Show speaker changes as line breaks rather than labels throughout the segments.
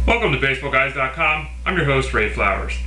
Welcome to BaseballGuys.com. I'm your host, Ray Flowers.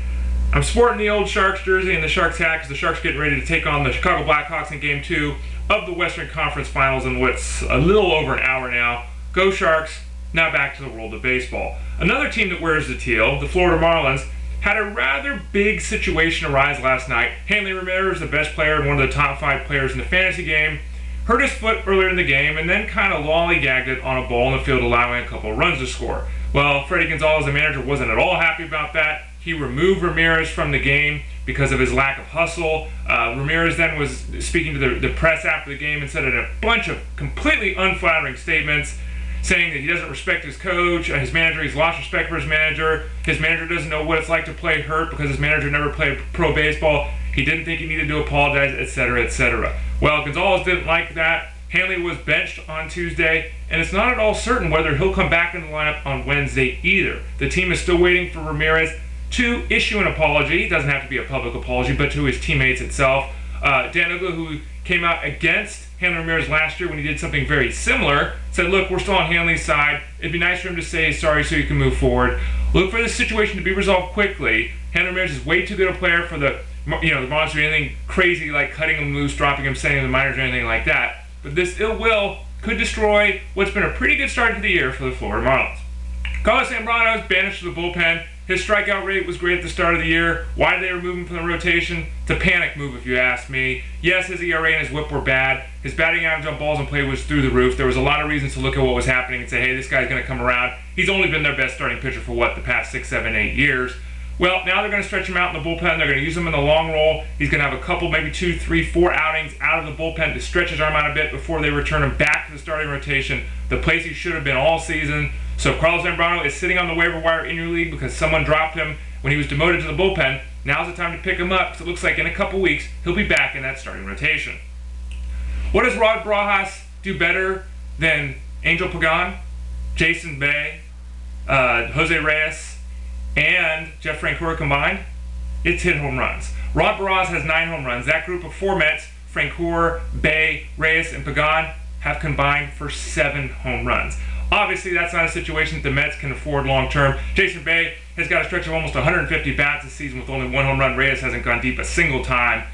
I'm sporting the old Sharks jersey and the Sharks hat because the Sharks getting ready to take on the Chicago Blackhawks in Game 2 of the Western Conference Finals in what's a little over an hour now. Go Sharks! Now back to the world of baseball. Another team that wears the teal, the Florida Marlins, had a rather big situation arise last night. Hanley Ramirez, the best player and one of the top 5 players in the fantasy game, hurt his foot earlier in the game and then kind of lollygagged it on a ball in the field, allowing a couple of runs to score. Well, Freddie Gonzalez, the manager, wasn't at all happy about that. He removed Ramirez from the game because of his lack of hustle. Ramirez then was speaking to the press after the game and said a bunch of completely unflattering statements, saying that he doesn't respect his coach, his manager, he's lost respect for his manager doesn't know what it's like to play hurt because his manager never played pro baseball, he didn't think he needed to apologize, etc., etc. Well, Gonzalez didn't like that. Hanley was benched on Tuesday, and it's not at all certain whether he'll come back in the lineup on Wednesday either. The team is still waiting for Ramirez to issue an apology. It doesn't have to be a public apology, but to his teammates itself. Dan Uggla, who came out against Hanley Ramirez last year when he did something very similar, said, look, we're still on Hanley's side. It'd be nice for him to say sorry so he can move forward. Look for this situation to be resolved quickly. Hanley Ramirez is way too good a player for the Marlins to do anything crazy like cutting him loose, dropping him, sending him to the minors or anything like that. But this ill will could destroy what's been a pretty good start to the year for the Florida Marlins. Carlos Zambrano is banished to the bullpen. His strikeout rate was great at the start of the year. Why did they remove him from the rotation? It's a panic move, if you ask me. Yes, his ERA and his whip were bad. His batting average on balls in play was through the roof. There was a lot of reasons to look at what was happening and say, hey, this guy's going to come around. He's only been their best starting pitcher for, the past 6, 7, 8 years. Well, now they're going to stretch him out in the bullpen. They're going to use him in the long roll. He's going to have a couple, maybe 2, 3, 4 outings out of the bullpen to stretch his arm out a bit before they return him back to the starting rotation, the place he should have been all season. So Carlos Zambrano is sitting on the waiver wire in your league because someone dropped him when he was demoted to the bullpen. Now's the time to pick him up because it looks like in a couple weeks he'll be back in that starting rotation. What does Barajas do better than Angel Pagan, Jason Bay, Jose Reyes, and Jeff Francoeur combined? It's hit home runs. Barajas has 9 home runs. That group of 4 Mets, Francoeur, Bay, Reyes, and Pagan, have combined for 7 home runs. Obviously, that's not a situation that the Mets can afford long-term. Jason Bay has got a stretch of almost 150 bats this season with only 1 home run. Reyes hasn't gone deep a single time.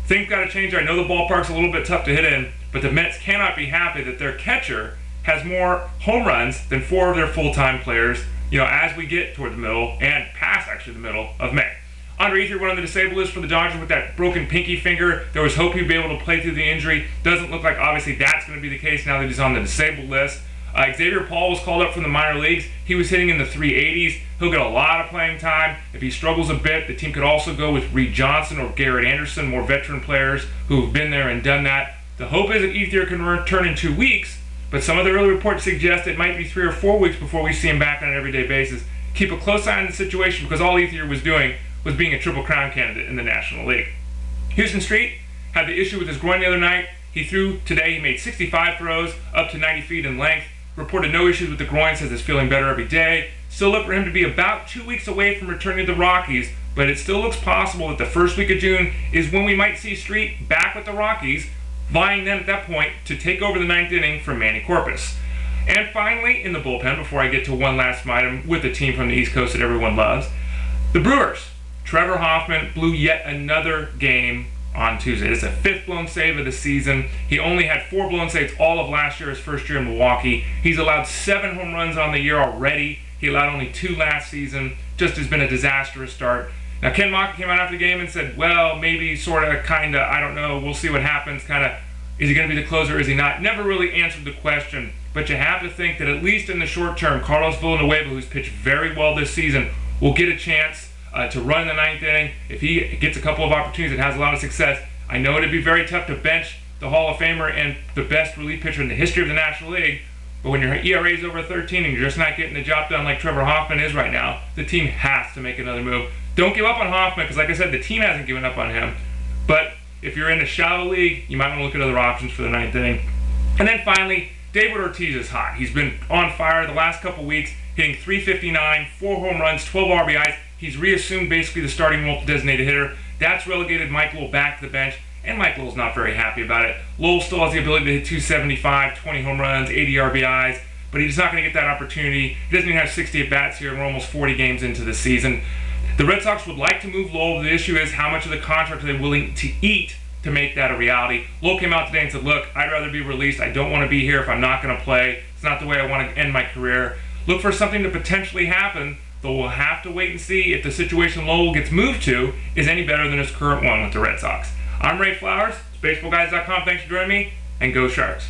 Things got to change. I know the ballpark's a little bit tough to hit in, but the Mets cannot be happy that their catcher has more home runs than 4 of their full-time players, as we get toward the middle and past, actually, the middle of May. Ethier went on the disabled list for the Dodgers with that broken pinky finger. There was hope he'd be able to play through the injury. Doesn't look like, obviously, that's going to be the case now that he's on the disabled list. Xavier Paul was called up from the minor leagues. He was hitting in the 380s. He'll get a lot of playing time. If he struggles a bit, the team could also go with Reed Johnson or Garrett Anderson, more veteran players who have been there and done that. The hope is that Ethier can return in 2 weeks, but some of the early reports suggest it might be 3 or 4 weeks before we see him back on an everyday basis. Keep a close eye on the situation because all Ethier was doing was being a Triple Crown candidate in the National League. Huston Street had the issue with his groin the other night. He threw today. He made 65 throws up to 90 feet in length. Reported no issues with the groin, says he's feeling better every day. Still look for him to be about 2 weeks away from returning to the Rockies, but it still looks possible that the first week of June is when we might see Street back with the Rockies, vying then at that point to take over the 9th inning from Manny Corpus. And finally, in the bullpen, before I get to one last item with the team from the East Coast that everyone loves, the Brewers. Trevor Hoffman blew yet another game on Tuesday. It's the 5th blown save of the season. He only had 4 blown saves all of last year, his first year in Milwaukee. He's allowed 7 home runs on the year already. He allowed only 2 last season. Just has been a disastrous start. Now, Ken Maka came out after the game and said, well, maybe, sort of, kind of, I don't know, we'll see what happens, kind of, is he going to be the closer, is he not? Never really answered the question, but you have to think that at least in the short term, Carlos Villanueva, who's pitched very well this season, will get a chance to run in the 9th inning. If he gets a couple of opportunities and has a lot of success, I know it'd be very tough to bench the Hall of Famer and the best relief pitcher in the history of the National League, but when your ERA is over 13 and you're just not getting the job done like Trevor Hoffman is right now, the team has to make another move. Don't give up on Hoffman, because like I said, the team hasn't given up on him, but if you're in a shallow league, you might want to look at other options for the 9th inning. And then finally, David Ortiz is hot. He's been on fire the last couple weeks, hitting .359, 4 home runs, 12 RBIs. He's reassumed basically the starting role to designated hitter. That's relegated Mike Lowell back to the bench, and Mike Lowell's not very happy about it. Lowell still has the ability to hit .275, 20 home runs, 80 RBIs. but he's not going to get that opportunity. He doesn't even have 60 at-bats here, and we're almost 40 games into the season. The Red Sox would like to move Lowell. The issue is how much of the contract are they willing to eat to make that a reality. Lowell came out today and said, look, I'd rather be released. I don't want to be here if I'm not going to play. It's not the way I want to end my career. Look for something to potentially happen, though we'll have to wait and see if the situation Lowell gets moved to is any better than his current one with the Red Sox. I'm Ray Flowers, BaseballGuys.com. Thanks for joining me, and go Sharks.